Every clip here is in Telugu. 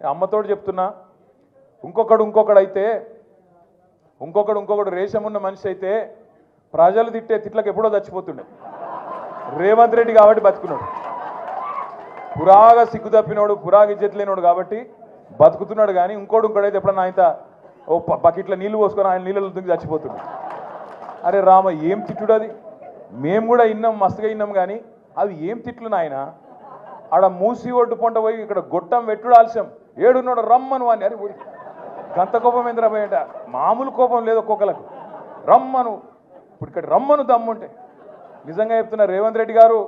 అమ్మతోడు చెప్తున్నా, ఇంకొకడు రేషం ఉన్న మనిషి అయితే ప్రజలు తిట్టే తిట్లకు ఎప్పుడో చచ్చిపోతుండే. రేవంత్ రెడ్డి కాబట్టి బతుకున్నాడు. పురాగా సిగ్గు తప్పినోడు, పురాగా ఇజ్జత్ లేనోడు కాబట్టి బతుకుతున్నాడు. కానీ ఇంకోడైతే ఎప్పుడన్నా ఆయన ఓ బకెట్లో నీళ్లు పోసుకొని ఆయన నీళ్ళలో దుంగి చచ్చిపోతుండే. అరే రామ, ఏం తిట్టుడు అది. మేము కూడా విన్నాం, మస్తుగా విన్నాం. కానీ అవి ఏం తిట్లు నాయన. ఆడ మూసి ఒడ్డు పొంట పోయి ఇక్కడ గొట్టం పెట్టుడు ఆలస్యం, ఏడున్నాడు రమ్మను అని. అరే గంత కోపం ఏంద్రా పోయేట, మామూలు కోపం లేదు ఒక్కొక్కలకు. రమ్మను, ఇప్పుడు ఇక్కడ రమ్మను దమ్ముంటే. నిజంగా చెప్తున్నా, రేవంత్ రెడ్డి గారు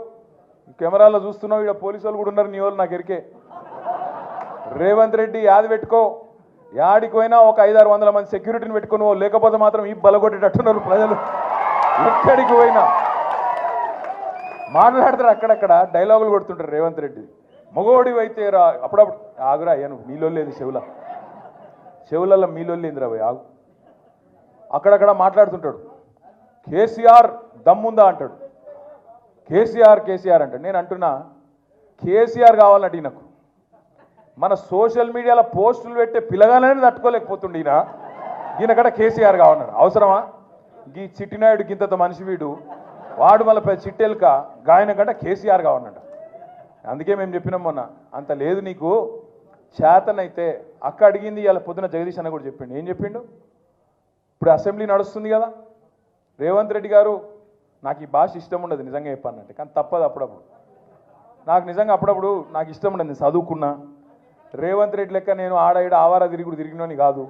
కెమెరాలో చూస్తున్నావు, ఇక్కడ పోలీసు వాళ్ళు కూడా ఉన్నారు, నీ వాళ్ళు నాకు ఎరికే. రేవంత్ రెడ్డి యాది పెట్టుకో, యాడికి పోయినా ఒక 500-600 మంది సెక్యూరిటీని పెట్టుకుని, లేకపోతే మాత్రం ఈ బలగొట్టేటట్టున్నారు ప్రజలు. ఎక్కడికి పోయినా మాట్లాడతారు, అక్కడక్కడ డైలాగులు కొడుతుంటారు రేవంత్ రెడ్డి. మగోడి అయితే రా, అప్పుడప్పుడు ఆగురా అయ్యాను, మీలో లేదు చెవులలో మీలో లేదురా పోయి ఆగు. అక్కడక్కడ మాట్లాడుతుంటాడు. కేసీఆర్ దమ్ముందా అంటాడు. కేసీఆర్ అంటాడు. నేను అంటున్నా, కేసీఆర్ కావాలంటే ఈయనకు మన సోషల్ మీడియాలో పోస్టులు పెట్టే పిల్లగానే తట్టుకోలేకపోతుండే ఈయనకడ కేసీఆర్ కావాలన్నాడు. అవసరమా? ఈ చిట్టినాయుడు గింత మనిషి వీడు, వాడు మళ్ళీ చిట్టెలుక గాయన కంటే కేసీఆర్ కావాలన్నాడు. అందుకే మేము చెప్పినాం మొన్న, అంత లేదు నీకు చేతనైతే. అక్క అడిగింది ఇలా పొద్దున జగదీష్ అన్న కూడా చెప్పిండు. ఏం చెప్పిండు? ఇప్పుడు అసెంబ్లీ నడుస్తుంది కదా, రేవంత్ రెడ్డి గారు నాకు ఈ భాష ఇష్టం ఉండదు నిజంగా చెప్పానంటే, కానీ తప్పదు అప్పుడప్పుడు. నాకు నిజంగా అప్పుడప్పుడు నాకు ఇష్టం ఉండదు. నేను చదువుకున్నా, రేవంత్ రెడ్డి లెక్క నేను ఆడ ఈడ ఆవారా తిరిగినోని కాదు.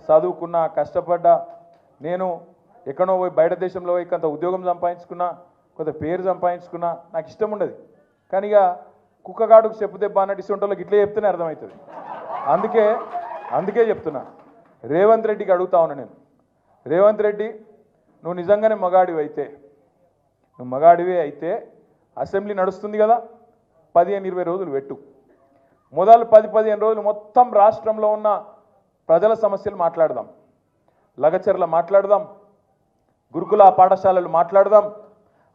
చదువుకున్నా, కష్టపడ్డా. నేను ఎక్కడో పోయి బయట దేశంలో పోయి కొంత ఉద్యోగం సంపాదించుకున్నా, కొంత పేరు సంపాదించుకున్నా. నాకు ఇష్టం ఉండదు. కానీ ఇక కుక్కగాడుకు చెప్పు దెబ్బ అన్నట్టు ఇస్తుంటోళ్ళకి ఇట్లే చెప్తేనే అర్థమవుతుంది. అందుకే చెప్తున్నా, రేవంత్ రెడ్డికి అడుగుతా ఉన్నా నేను. రేవంత్ రెడ్డి, నువ్వు నిజంగానే మగాడివే అయితే అసెంబ్లీ నడుస్తుంది కదా, 15-20 రోజులు పెట్టు. మొదలు 10-15 రోజులు మొత్తం రాష్ట్రంలో ఉన్న ప్రజల సమస్యలు మాట్లాడదాం. లగచర్ల మాట్లాడదాం, గురుకుల పాఠశాలలు మాట్లాడదాం,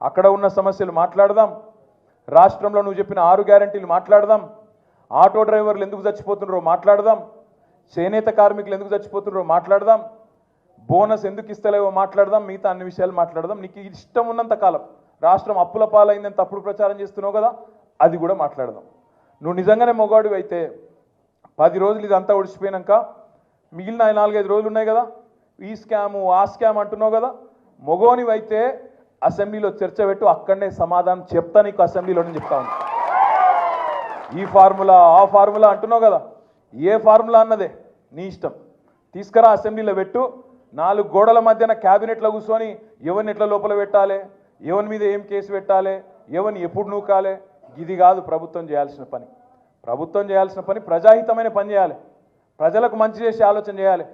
అక్కడ ఉన్న సమస్యలు మాట్లాడదాం, రాష్ట్రంలో నువ్వు చెప్పిన 6 గ్యారెంటీలు మాట్లాడదాం, ఆటో డ్రైవర్లు ఎందుకు చచ్చిపోతున్నారో మాట్లాడదాం, చేనేత కార్మికులు ఎందుకు చచ్చిపోతున్నారో మాట్లాడదాం, బోనస్ ఎందుకు ఇస్తలేవో మాట్లాడదాం, మిగతా అన్ని విషయాలు మాట్లాడదాం. నీకు ఇష్టం ఉన్నంత కాలం. రాష్ట్రం అప్పుల పాలైందని తప్పుడు ప్రచారం చేస్తున్నావు కదా, అది కూడా మాట్లాడదాం. నువ్వు నిజంగానే మొగాడివి అయితే 10 రోజులు ఇదంతా ఒడిచిపోయినాక మిగిలిన 4-5 రోజులు ఉన్నాయి కదా, ఈ స్కాము ఆ స్కామ్ అంటున్నావు కదా, మొగోనివైతే అసెంబ్లీలో చర్చ పెట్టు, అక్కడనే సమాధానం చెప్తా నీకు. అసెంబ్లీలోనే చెప్తా ఉన్నా. ఈ ఫార్ములా ఆ ఫార్ములా అంటున్నావు కదా, ఏ ఫార్ములా అన్నదే నీ ఇష్టం. తీసుకురా, అసెంబ్లీలో పెట్టు. 4 గోడల మధ్యన క్యాబినెట్లో కూర్చొని ఎవరిని ఎట్లా లోపల పెట్టాలి, ఎవరి మీద ఏం కేసు పెట్టాలి, ఎవరిని ఎప్పుడు నూకాలి, ఇది కాదు ప్రభుత్వం చేయాల్సిన పని. ప్రభుత్వం చేయాల్సిన పని ప్రజాహితమైన పని చేయాలి, ప్రజలకు మంచి చేసే ఆలోచన చేయాలి.